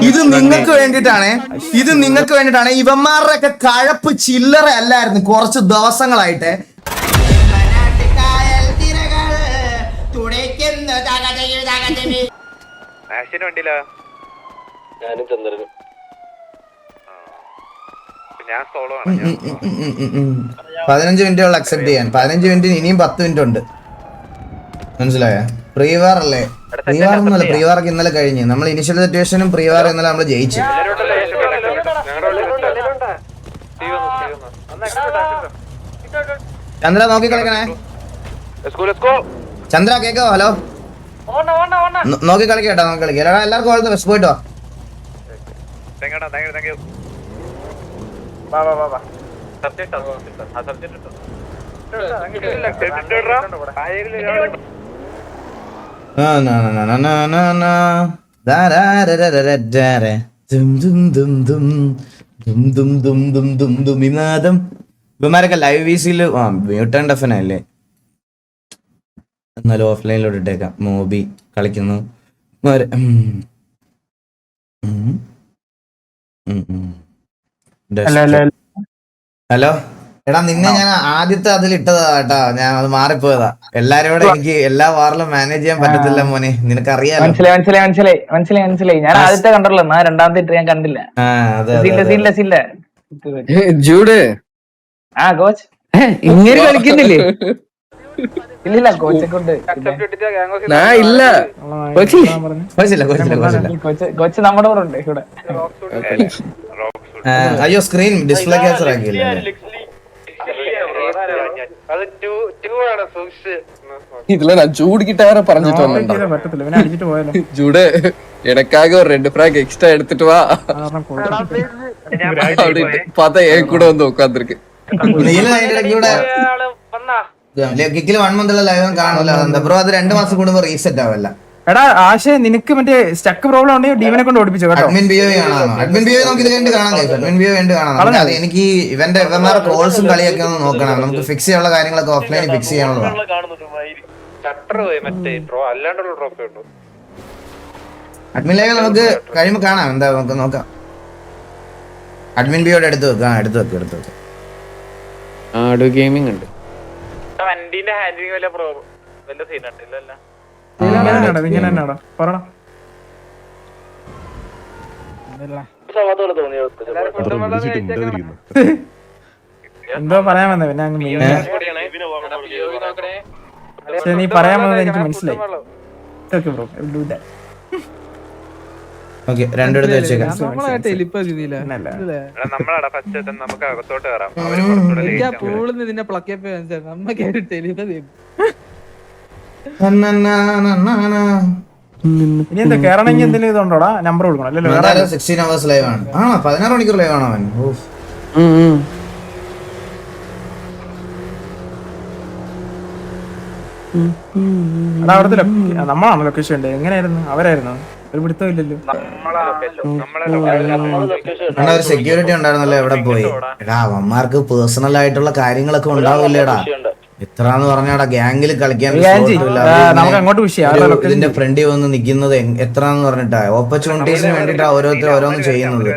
ഇത് നിങ്ങൾക്ക് വേണ്ടിയിട്ടാണ്, ഇത് നിങ്ങൾക്ക് വേണ്ടിയിട്ടാണ്. ഇവന്മാരുടെ ഒക്കെ കഴപ്പ് ചില്ലറ അല്ലായിരുന്നു കുറച്ച് ദിവസങ്ങളായിട്ട്. ഞാനും ചന്ദ്രനും 15 മിനിറ്റുകൾ അക്സെപ്റ്റ് ചെയ്യാൻ. 15 മിനിറ്റ് ഇനിയും 10 മിനിറ്റ് ഉണ്ട്. മനസ്സിലായ? പ്രീവാർ അല്ലേ? പ്രീവാർ ഒന്നുമല്ല, പ്രീവാർക്ക് ഇന്നലെ കഴിഞ്ഞ്. നമ്മൾ ഇനിഷ്യൽ സിറ്റുവേഷനും പ്രീവാർ ഇന്നലെ നമ്മൾ ജയിച്ചു. ചന്ദ്ര നോക്കി കളിക്കണേ. ചന്ദ്ര കേക്കോ? ഹലോ, നോക്കി കളിക്കട്ടോ, നോക്കി കളിക്കാം. എല്ലാവർക്കും ഓൾ ദി ബെസ്റ്റ്. പോയിട്ട് വാ. ഇവന്മാരൊക്കെ ലൈവ് വീസില് മ്യൂട്ടൺ ഡെഫനല്ലേ. എന്നാലും ഓഫ്ലൈനിലോട്ട് ഇട്ടേക്കാം. മോബി കളിക്കുന്നു. ഹലോ എടാ, നിന്നെ ഞാൻ ആദ്യത്തെ അതിൽ ഇട്ടതാ കേട്ടാ. ഞാൻ അത് മാറിപ്പോയതാ. എല്ലാരും കൂടെ എനിക്ക് എല്ലാ വാറിലും മാനേജ് ചെയ്യാൻ പറ്റത്തില്ല മോനെ, നിനക്കറിയാലോ. മനസ്സിലായി. ഞാൻ ആദ്യത്തെ കണ്ടല്ലോ, രണ്ടാമത്തെ ഇട്ട് ഞാൻ കണ്ടില്ല. ജൂഡ് കോച്ച് ഇങ്ങനെ കളിക്കുന്നില്ലേ? ഇല്ലില്ല, കോച്ചെ കൊണ്ട് ഇല്ല. കോച്ച് നമ്മുടെ കൂടെ ഉണ്ട് ഇവിടെ. അയ്യോ, സ്ക്രീൻ ഡിസ്പ്ലേ ക്യാപ്ചർ ആക്കിയില്ലേ? இதுல நான் ஜூடு கிட்ட வேற பறஞ்சிட்டு வந்தேன். ஜூடு எனக்காக ஒரு 2 ஃபிராக் எக்ஸ்ட்ரா எடுத்துட்டு வா அப்படின்னு பார்த்தா என் கூட வந்து உட்காந்துருக்கு. കിക്കില് 1 മന്ത് ലൈവ് കാണുമല്ലോ ബ്രോ. അത് 2 മാസം കൂടുമ്പോ റീസെറ്റ് ആവല്ല. എടാ ആശേ, നിനക്ക് മറ്റേ സ്റ്റക്ക് പ്രോബ്ലം ഉണ്ടെങ്കിൽ ഡീവനെ കൊണ്ട് ഓടിപ്പിച്ചു കേട്ടോ. അഡ്മിൻ ബിഒ കാണാമോ? അഡ്മിൻ ബിഒ നമുക്ക് ഇത് കണ്ട് കാണാം. അഡ്മിൻ ബിഒ കണ്ട് കാണാം. അത് എനിക്ക് ഇവന്മാരുടെ കോൾസും കളിയൊക്കെ ഒന്ന് നോക്കണം. നമുക്ക് ഫിക്സ് ചെയ്യാനുള്ള കാര്യങ്ങളൊക്കെ ഓഫ്ലൈനിൽ ഫിക്സ് ചെയ്യാനുള്ളതാണ്. അഡ്മിൻ ലൈവ് നമുക്ക് കഴിയുമ്പോ കാണാം. എന്താ നമുക്ക് നോക്കാം. അഡ്മിൻ ബിയോടെ എടുത്ത് വെക്കാം. എടുത്ത് വെക്കാം. ആഡോ ഗെയിമിംഗ് ഉണ്ട്. വണ്ടീന്റെ ഹാൻഡിലിംഗ് വല്ല സീൻ ഉണ്ടല്ലോ. എന്തോ പറയാൻ വന്ന പിന്നെ അങ്ങ് നീ പറയാൻ വന്നത് എനിക്ക് മനസ്സിലായി. ഓക്കെ, രണ്ടിടത്ത് വെച്ചേക്കാം. ഇനി എന്താ കേറണമെങ്കിൽ എന്തെങ്കിലും ഇതുണ്ടോടാ? നമ്പർ കൊടുക്കണം അല്ലല്ലോ? 16 hours ലൈവ് ആണ്. 16 മണിക്കൂർ ലൈവ് ആണോ അവൻ? അതാ അവിടുത്തെ നമ്മളാണ് ലൊക്കേഷൻ ഉണ്ട്. എങ്ങനെയായിരുന്നു? അവരായിരുന്നു? ഒരു പിടുത്തം ഇല്ലല്ലോ. ഒരു സെക്യൂരിറ്റി ഉണ്ടായിരുന്നല്ലോ, എവിടെ പോയി? എടാ, അവന്മാർക്ക് പേഴ്സണൽ ആയിട്ടുള്ള കാര്യങ്ങളൊക്കെ ഉണ്ടാവില്ലേടാ. എത്രാന്ന് പറഞ്ഞാടാ ഗ്യാങ്ങിൽ കളിക്കാൻ ഇതിന്റെ ഫ്രണ്ടിൽ വന്ന് നിക്കുന്നത് എത്രാന്ന് പറഞ്ഞിട്ടാ. ഓപ്പർച്യൂണിറ്റീസിന് വേണ്ടിട്ടാ ഓരോരുത്തർ ഓരോന്ന് ചെയ്യുന്നത്.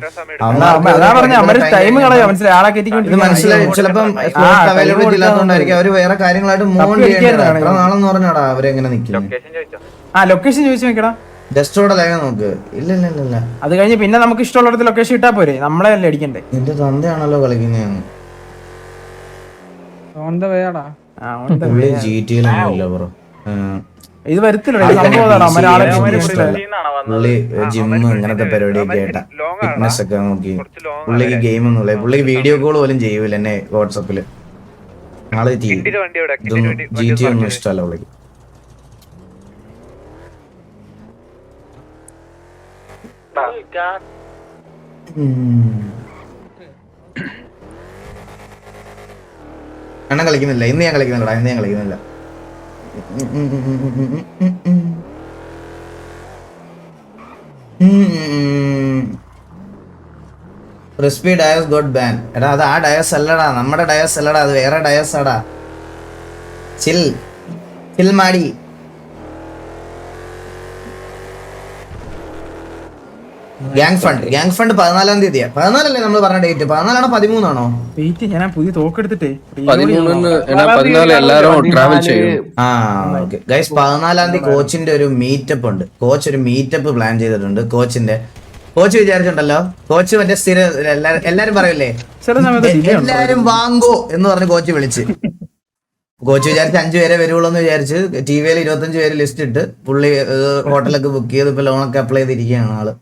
ഇത് മനസ്സിലായി. ചിലപ്പം അവൈലബിലിറ്റി ഇല്ലാത്തതുകൊണ്ടായിരിക്കും അവര് വേറെ കാര്യങ്ങളായിട്ട് മൂവ് ചെയ്യേണ്ടത്. എത്ര നാളെന്ന് പറഞ്ഞാടാ അവരെങ്ങനെ നിൽക്കുന്നത്. ലൊക്കേഷൻ ചോദിച്ചു നോക്കടാ. ജസ്റ്റോടെ ലൈവ് നോക്ക്. ഇല്ല. അത് കഴിഞ്ഞ് പിന്നെ നമുക്ക് ഇഷ്ടമുള്ളിടത്ത് ലൊക്കേഷൻ ഇട്ടാ പോരെ, നമ്മളെ അല്ലേ അടിക്കണ്ടേ? നിന്റെ തന്തയാണല്ലോ കളിക്കുന്നതെന്ന്. ഇത് വരത്തില്ല. പുള്ളി ജിമ്മ് ഇങ്ങനത്തെ പരിപാടിയൊക്കെ ആയിട്ടാ. ഫിറ്റ്നസ് ഒക്കെ നോക്കി. പുള്ളിക്ക് ഗെയിം ഒന്നുമില്ല. പുള്ളിക്ക് വീഡിയോ കോൾ പോലും ചെയ്യൂല എന്നെ വാട്സപ്പില്. ആള് GTA ഒന്നും ഇഷ്ടമല്ല പുള്ളിക്ക്. അണ്ണൻ കളിക്കുന്നില്ല. ഇന്ന് ഞാൻ കളിക്കുന്നില്ല. Crispy Dias got ban. എടാ, അത് ആ ഡയസ് അല്ലടാ, നമ്മുടെ ഡയസ് അല്ലടാ, അത് വേറെ ഡയസ് ആടാ. ചിൽ മാടി. Gang fund 14-ാം തീയതിയാ. 14 നമ്മൾ പറഞ്ഞ ഡേറ്റ്? 14 13 വെയിറ്റ്, ഞാൻ പുതിയ തോക്കെടുത്തിട്ടേ 14 എല്ലാരും ട്രാവൽ ചെയ്യും. ആ ഓക്കെ ഗൈസ്, 14-ാം തീയതി കോച്ചിന്റെ ഒരു മീറ്റപ്പ് ഉണ്ട്. കോച്ച് ഒരു മീറ്റപ്പ് പ്ലാൻ ചെയ്തിട്ടുണ്ട്. കോച്ച് വിചാരിച്ചിട്ടുണ്ടല്ലോ, കോച്ച് മറ്റേ സ്ഥിരം എല്ലാരും പറയല്ലേ ചില സമയത്ത് എല്ലാരും വാങ്ങോ എന്ന് പറഞ്ഞ് കോച്ച് വിളിച്ച്. കോച്ച് വിചാരിച്ച് 5 പേരെ വരുവുള്ളൂ എന്ന് വിചാരിച്ച് ടിവിയിൽ 25 പേര് ലിസ്റ്റ് ഇട്ട് പുള്ളി ഹോട്ടലൊക്കെ ബുക്ക് ചെയ്ത് ഇപ്പൊ ലോണൊക്കെ അപ്ലൈ ചെയ്തിരിക്കുകയാണ് ആള്.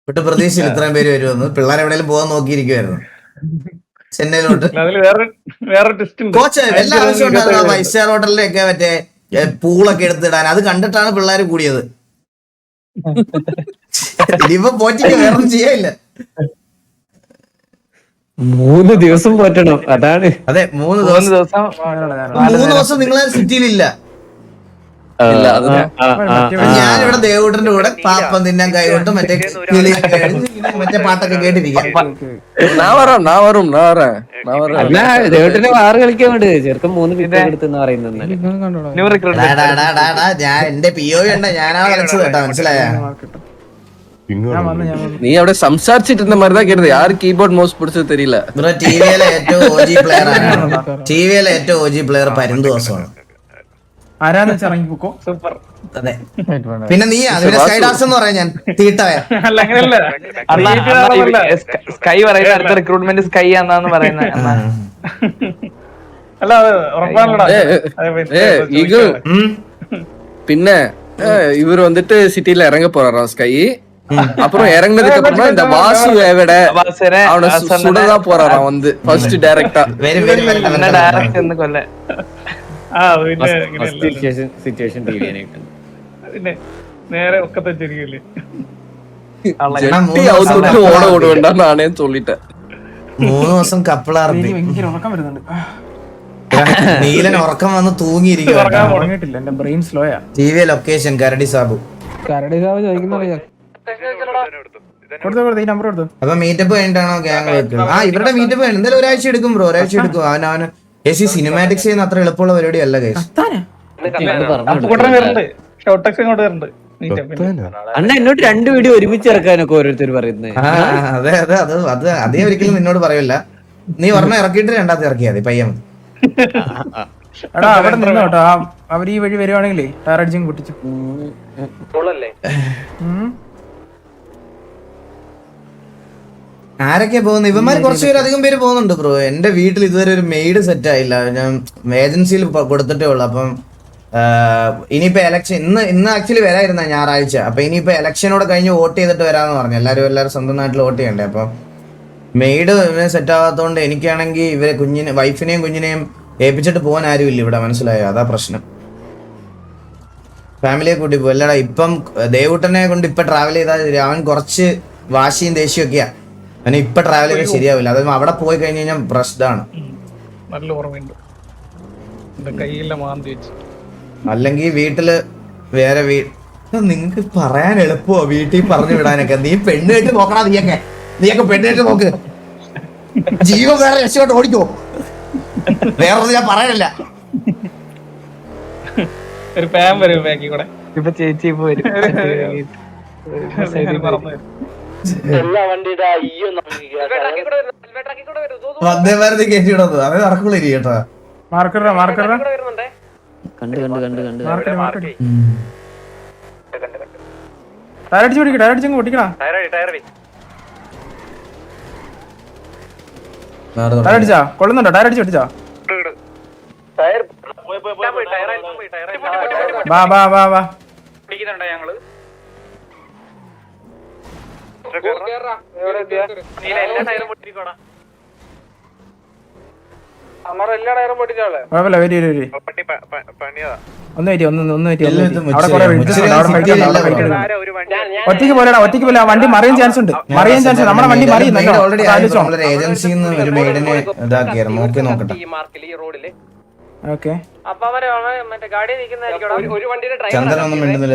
വിട്ട് പ്രതീക്ഷയിൽ ഇത്രയും പേര് വരുമെന്ന്. പിള്ളേർ എവിടെയെങ്കിലും പോകാൻ നോക്കിയിരിക്കുവായിരുന്നു ചെന്നൈയിലോട്ട്. കോച്ച് എല്ലാ ആവശ്യം ഉണ്ടായിരുന്നു 5 സ്റ്റാർ ഹോട്ടലിന്റെ ഒക്കെ മറ്റേ പൂളൊക്കെ എടുത്തിടാൻ. അത് കണ്ടിട്ടാണ് പിള്ളേർ കൂടിയത്. ഇനിയിപ്പോ പോറ്റിക്ക് വേറൊന്നും ചെയ്യാനില്ല. 3 ദിവസം പോറ്റണം, അതാണ്. അതെ 3 ദിവസം നിങ്ങളെ സിറ്റിയിലില്ല. ഞാനിവിടെ ദേവൂട്ടന്റെ കൂടെ പാപ്പം തിന്നാൻ കൈവിട്ട് മറ്റേ കിളിയൊക്കെ കഴിഞ്ഞ് മറ്റേ പാട്ടൊക്കെ കേട്ടിരിക്കാം. അല്ല, ദേവട്ടിനെ വാറ് കളിക്കാൻ വേണ്ടി ചെറുക്കൻ 3 പിറ്റേ എടുത്തെന്ന് പറയുന്നത്. ഞാൻ എന്റെ PO ഉണ്ട്, ഞാനാണ് കളിച്ചത് കേട്ടോ, മനസ്സിലായ? നീ അവിടെ സംസാരിച്ചിട്ട് மாதிரிதான் கேட்டது. யாரு கீபோர்ட் மவுஸ் பிடிச்சது தெரியல. ബ്രോ ടിവിയിലെ ഏറ്റവും OG പ്ലെയർ ആണ്. ടിവിയിലെ ഏറ്റവും OG പ്ലെയർ പരുന്ത് ദിവസമാണ്. ആരാന്ന് വെച്ചാൽ ഇറങ്ങിപ്പോ സൂപ്പർ. അതെ, പിന്നെ നീ അതിന്റെ സ്കൈഡാസ് എന്ന് പറയാൻ ഞാൻ തീട്ടവേ. സ്കൈ പറയുന്ന അടുത്ത റിക്രൂട്ട്മെന്റ് സ്കൈ എന്നാന്ന് പറയുന്നത്. പിന്നെ இவர் வந்துட்டு சிட்டில இறங்க போறாராம் ஸ்கை. அப்புறம் இறங்கினதுக்கு அப்புறமா இந்த வாசு எவட அவனை சுடதான் போறாராம் வந்து ஃபர்ஸ்ட் டைரக்டா. ഡയറക്റ്റ് എന്ന് കൊല്ല സിറ്റുവേഷൻ നേരെ ഒക്കെ തെറ്റിരിക്കല്ലേ. ஓட விடுவேன்டா நானே சொல்லிட்டேன். 3 ദിവസം കപ്പിളാർത്തി ഭയങ്കര ഉറക്കം വരുന്നുണ്ട്. നീലൻ ഉറക്കം വന്ന് തൂങ്ങിയിരിക്കും. ഉറങ്ങിയിട്ടില്ല, എന്റെ ബ്രെയിൻ സ്ലോയാ. ടിവി ലൊക്കേഷൻ കരടി സാബു. ഈ നമ്പർ കൊടുത്തു. അപ്പൊ മീറ്റപ്പ് കഴിഞ്ഞിട്ടാണോ ഗ്യാങ് വെക്കുന്നത്? ആ ഇവരുടെ മീറ്റപ്പ് കഴിഞ്ഞു. എന്തായാലും ഒരാഴ്ച എടുക്കും ബ്രോ, ഒരാഴ്ച എടുക്കും. അവന് സിനിമാറ്റിക്സ് ചെയ്യുന്ന അത്ര എളുപ്പമുള്ള പരിപാടി അല്ല ഗൈസ്. അണ്ണ എന്നോട് 2 വീഡിയോ ഒരുമിച്ച് ഇറക്കാനൊക്കെ ഓരോരുത്തർ പറയുന്നത്. അതെ അതെ, അത് അതേ ഒരിക്കലും നിന്നോട് പറയില്ല. നീ ഒരെണ്ണം ഇറക്കിയിട്ട് രണ്ടാമത്തെ ഇറക്കിയാ മതി, പയ്യ മതി. എടാ അവിടെ നിന്നോ കേട്ടോ, അവർ ഈ വഴി വരുവാണെങ്കിലേ ടയർ അടിച്ചും പൊട്ടിച്ചു. ആരൊക്കെയാ പോകുന്നത്? ഇവന്മാര് കുറച്ചുപേര് അധികം പേര് പോകുന്നുണ്ട് ബ്രോ. എന്റെ വീട്ടിൽ ഇതുവരെ ഒരു മെയ്ഡ് സെറ്റ് ആയില്ല. ഞാൻ ഏജൻസിയിൽ കൊടുത്തിട്ടേ ഉള്ളു. അപ്പം ഇനിയിപ്പോ ഇലക്ഷൻ ഇന്ന് ആക്ച്വലി വരായിരുന്ന ഞായറാഴ്ച. അപ്പൊ ഇനിയിപ്പോ ഇലക്ഷനോട് കഴിഞ്ഞ് വോട്ട് ചെയ്തിട്ട് വരാന്ന് പറഞ്ഞു. എല്ലാവരും സ്വന്തം നാട്ടിൽ വോട്ട് ചെയ്യണ്ടേ. അപ്പൊ മെയ്ഡ് സെറ്റ് ആവാത്തതുകൊണ്ട് എനിക്കാണെങ്കിൽ ഇവരെ വൈഫിനെയും കുഞ്ഞിനെയും ഏൽപ്പിച്ചിട്ട് പോകാൻ ആരുമില്ല ഇവിടെ, മനസ്സിലായോ? അതാ പ്രശ്നം. ഫാമിലിയെ കൂട്ടി പോകും. അല്ലടാ ഇപ്പം ദേവൂട്ടനെ കൊണ്ട് ഇപ്പൊ ട്രാവൽ ചെയ്താൽ അവൻ കുറച്ച് വാശിയും ദേഷ്യവും ഒക്കെയാ. അവന് ഇപ്പൊ ട്രാവൽ ചെയ്താൽ ശരിയാവില്ല. അത് അവിടെ പോയി കഴിഞ്ഞ് കഴിഞ്ഞാൽ പ്രശ്നമാണ്. നല്ല ഓർമ്മയുണ്ട്, കയ്യിലെ മാന്തി വെച്ച്. അല്ലെങ്കിൽ വീട്ടില് വേറെ നിങ്ങക്ക് പറയാൻ എളുപ്പമോ വീട്ടിൽ പറഞ്ഞു വിടാനൊക്കെ? നീ പെണ്ണ് കെട്ടി നോക്കണ, നീയൊക്കെ പെണ്ണ് കെട്ടി നോക്ക്. ജീവൻ വേറെ രക്ഷോട്ട് ഓടിക്കോ. വേറൊന്നും ഞാൻ പറയാനില്ല. ഒരു പാൻ വരും ബാക്കി കൂടെ. ഇപ്പൊ ചേച്ചി ഇപ്പൊ വരും. വന്ദേ ഭാരത് കയറ്റി വിടുന്നത് അത് നടക്കുള്ളൂ കേട്ടോ. മാർക്കറാ കണ്ട് ടയറടിച്ച് പൊട്ടിക്കടാ. ടയറടിച്ചാ കൊള്ളുന്നുണ്ടോ? ടയറടിച്ച് പൊട്ടിച്ചാ? വാ ഞങ്ങള് കുഴപ്പമില്ല, വരി ഒന്ന് അവിടെ കുറെ ഒറ്റയ്ക്ക് പോലെ വണ്ടി മറിയാൻ ചാൻസ് ഉണ്ട്. നമ്മുടെ വണ്ടി മറിയുന്നല്ലോ. ഏജൻസിയിൽ നിന്ന് ഒരു മെയ്ഡിനെ ഇതാക്കിയായിരുന്നു. നോക്കി നോക്കട്ടെ. ഓക്കെ, ചന്ദ്രൻ ഒന്നും മിണ്ടുന്നില്ല.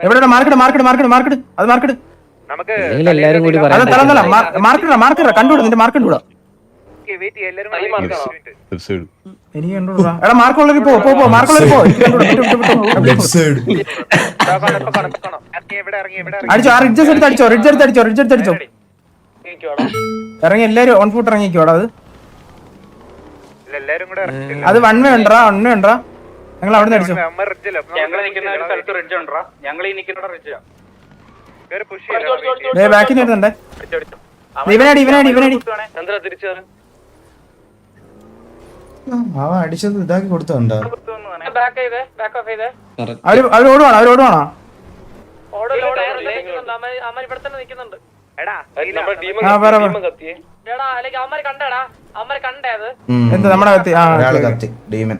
എവിടെ മാർക്കറ്റ് അത് മാർക്കറ്റ് എല്ലാരും കൂടി മാർക്കറ്റ് കണ്ടുവിടാ. നിന്റെ മാർക്കറ്റ് വിടാ. എനിക്ക് കണ്ടോടാ. എടാ മാർക്കുള്ളൊരു പോ മാർക്കുള്ളൊരു പോ. അടിച്ചോ, ആ റിഡ്ജസ് എടുത്ത് അടിച്ചോ, റിഡ്ജ് എടുത്ത് അടിച്ചോ. ഇറങ്ങി എല്ലാരും ഓൺ ഫുട്ട് ഇറങ്ങിക്കോടാ. അത് വൺ വേ ഉണ്ടാ ഞങ്ങൾ അവിടെ നിന്ന് അടിച്ചോ. ബാക്കിൽ നിന്ന് വരുന്നുണ്ടേ. ഇവനടി അവ അടിച്ചത് ഇതാക്കി കൊടുത്തോണ്ടാ. അവര് ഓടുവാണോ? എന്താ നമ്മുടെ കത്തി? ഒരാള് കത്തി ഡീമൻ.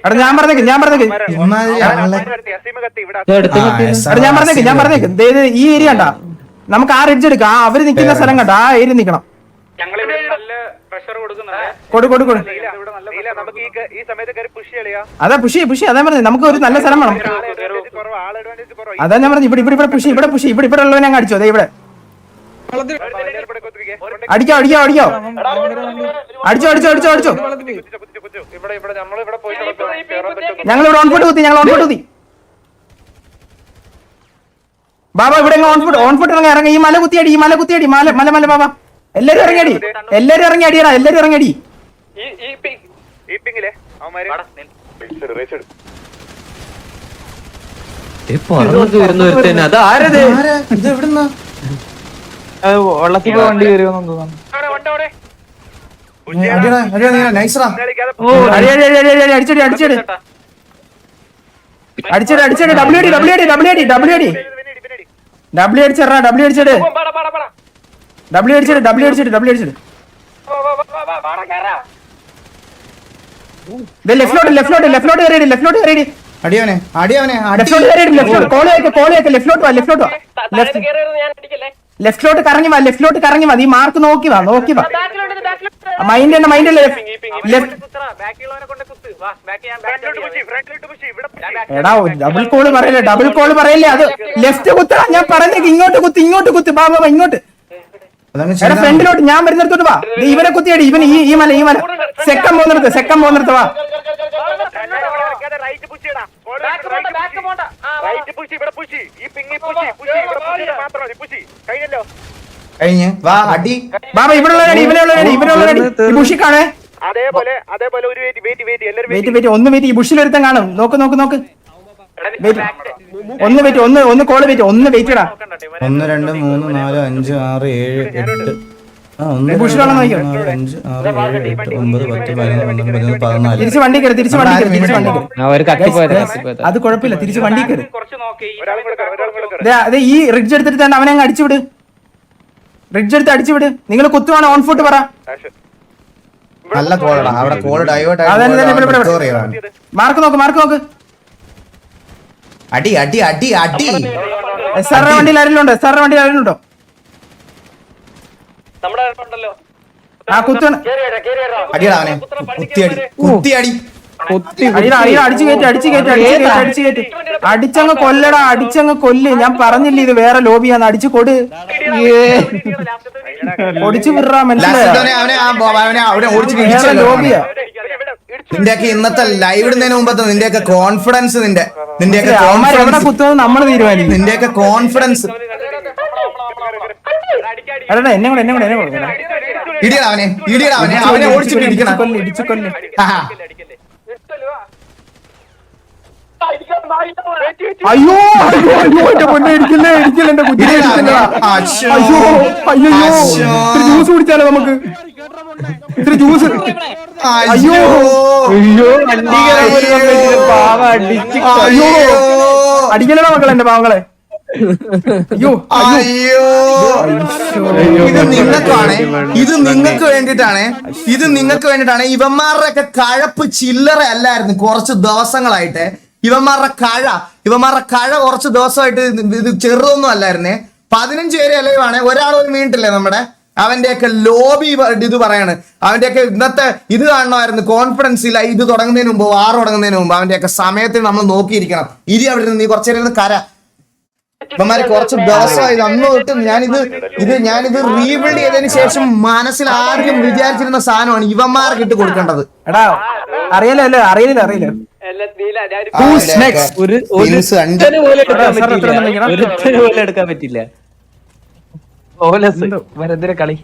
എടാ ഞാൻ പറഞ്ഞേക്ക് ഞാൻ പറഞ്ഞേക്ക് ഈ ഏരിയ കണ്ടാ നമുക്ക് ആ റിഡ്ജ് എടുക്കാം. അവര് നിക്കുന്ന സ്ഥലം കണ്ട ആ ഏരിയ നിക്കണം. കൊടു അതാ പുഷി അതാ പറഞ്ഞത്. നമുക്ക് ഒരു നല്ല സ്ഥലം വേണം. അതാ ഞാൻ പറഞ്ഞു ഇവിടെ പുഷി ഇവിടെ ഉള്ളവനെ അങ്ങ് അടിച്ചോ. അതെ ഇവിടെ അടിക്കോ. ഞങ്ങളിവിടെ ഓൺഫോട്ട് കുത്തി. ബാബാ ഇവിടെ ഓൺഫോട്ട് ഇറങ്ങി. ഈ മല കുത്തിയടി മല ബാബാ. എല്ലാരും ഇറങ്ങി അടിയടാ. വെള്ളത്തിൽ വണ്ടി വരുമെന്ന് തോന്നുന്നു. അടിച്ചടി ലെഫ്റ്റിലോട്ട് കറങ്ങി വാ. നീ മാർക്ക് നോക്കി വാ. മൈൻഡ് എടാ ഡബിൾ കോള് പറയല്ലേ. അത് ലെഫ്റ്റ് കുത്തടാ. ഞാൻ പറഞ്ഞേക്ക് ഇങ്ങോട്ട് കുത്ത്. ബാബാ ഇങ്ങോട്ട്. എടാ ഫ്രണ്ടിലോട്ട് ഞാൻ വരുന്നിടത്തോട്ട് വാ. ഇവനെ കുത്തിയടി. ഇവൻ ഈ മല സെക്കം പോകുന്നിടത്ത് വാ. കഴിഞ്ഞ് വാ അടി. ബാബാ ഇവനുള്ളടി ബുഷിക്കാണേ. വെയിറ്റ് ഈ ബുഷിൽ ഒരുത്തൻ കാണും. നോക്ക് ഒന്ന് കോള് വെയിറ്റ്. ഒന്ന് വെയിറ്റ് ഇടാ. 1 2 3 4 5 6 7 8 തിരിച്ച് വണ്ടി കയറി. അത് കുഴപ്പമില്ല. തിരിച്ച് വണ്ടി കയറി. അതെ ഈ റിഡ്ജ് എടുത്തിട്ട് തന്നെ അവനെ അങ്ങ് അടിച്ചുവിട്. നിങ്ങൾ കുത്തുവാണ് ഓൺ ഫുട്ട് പറ. നല്ല കോളടാ. അവിടെ കോൾ ഡൈവേർട്ട് മാർക്ക് നോക്ക്. അടി സാറിന്റെ വണ്ടിയിൽ ആരെങ്കിലും ഉണ്ടോ? ആ കുത്താണ്. അടിയടാ അവനെ. കുത്തിയടി. അടിച്ചു കയറ്റി. അടിച്ചങ്ങ് കൊല്ലടാ. കൊല്ല്. ഞാൻ പറഞ്ഞില്ലേ ഇത് വേറെ ലോബിയാന്ന്. അടിച്ചു കൊടു. ഒടിച്ചു വിടാ. മനസ്സിലായോ? ലോബിയാ. നിന്റെയൊക്കെ ഇന്നത്തെ ലൈവ് ഇടുന്നതിന് മുമ്പത്തെ നിന്റെയൊക്കെ കോൺഫിഡൻസ് എവിടെ കുത്തുന്നത് നമ്മൾ തീരുമാനിക്കും. നിന്റെയൊക്കെ കോൺഫിഡൻസ്. എടാ എന്നെ കൂടെ ഇടിയടാ അവനെ ഓടിച്ചിട്ട് ഇടിക്കണം. ഇടിച്ചു കൊല്ല്. അയ്യോ എന്റെ പൊന്നെ ഇടിക്കില്ല എന്റെ കുഞ്ഞിനെ ജ്യൂസ് കുടിച്ചാലോ നമുക്ക്? ഇത്തിരി ജ്യൂസ്. അയ്യോ അടിക്കലടാ മക്കളെ എന്റെ പാവങ്ങളെ. ഇത് നിങ്ങൾക്ക് വേണ്ടിട്ടാണ്. ഇവന്മാരുടെ ഒക്കെ കഴപ്പ് ചില്ലറ അല്ലായിരുന്നു. കുറച്ച് ദിവസങ്ങളായിട്ട് ഇവന്മാരുടെ കഴ കുറച്ച് ദിവസമായിട്ട് ഇത് ചെറുതൊന്നും അല്ലായിരുന്നേ. 15 പേര് അലവാണ്. ഒരാളൊരു വീണിട്ടില്ലേ നമ്മുടെ. അവന്റെയൊക്കെ ലോബി ഇത് പറയാണ്. അവന്റെയൊക്കെ ഇന്നത്തെ ഇത് കാണണമായിരുന്നു. കോൺഫിഡൻസ് ഇല്ല. ഇത് തുടങ്ങുന്നതിന് മുമ്പ്, വാർ തുടങ്ങുന്നതിന് മുമ്പ് അവന്റെയൊക്കെ സമയത്തിന് നമ്മൾ നോക്കിയിരിക്കണം. ഇരി അവിടെ നിന്ന് നീ കുറച്ചേരം കര. ഇവന്മാര് കുറച്ച് ദിവസമായി അന്ന് തൊട്ട് ഞാനിത് റീബിൽഡ് ചെയ്തതിന് ശേഷം മനസ്സിൽ ആദ്യം വിചാരിച്ചിരുന്ന സാധനമാണ് ഇവന്മാർക്ക് ഇട്ട് കൊടുക്കേണ്ടത്. എടാ അറിയില്ല. എടുക്കാൻ പറ്റില്ല. കളി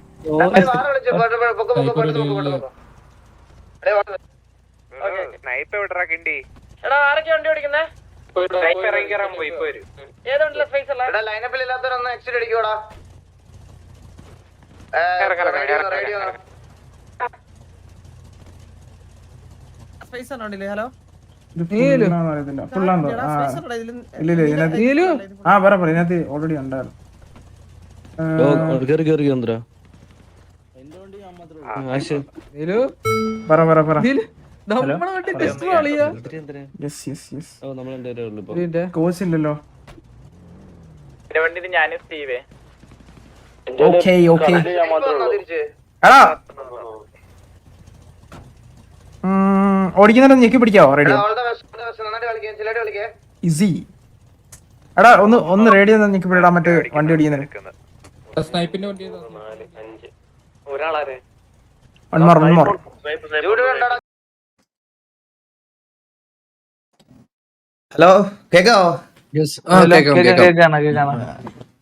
ലൈനപ്പിൽ ഇല്ലാത്തവരൊന്ന് എക്സിറ്റ് അടിക്കോടാ. ഇതിനകത്ത് ഓൾറെഡി ഉണ്ടായിരുന്നു. കോച്ചില്ലല്ലോ. ഓടിക്കുന്നുണ്ട് ഞെക്കി പിടിക്കാവോ? Radio easy. എടാ ഒന്ന് റേഡിയോ ഞെക്കി പിടിടാൻ. മറ്റേ വണ്ടി ഓടിക്കുന്നതിന് ഹലോ കേക്കാവോ?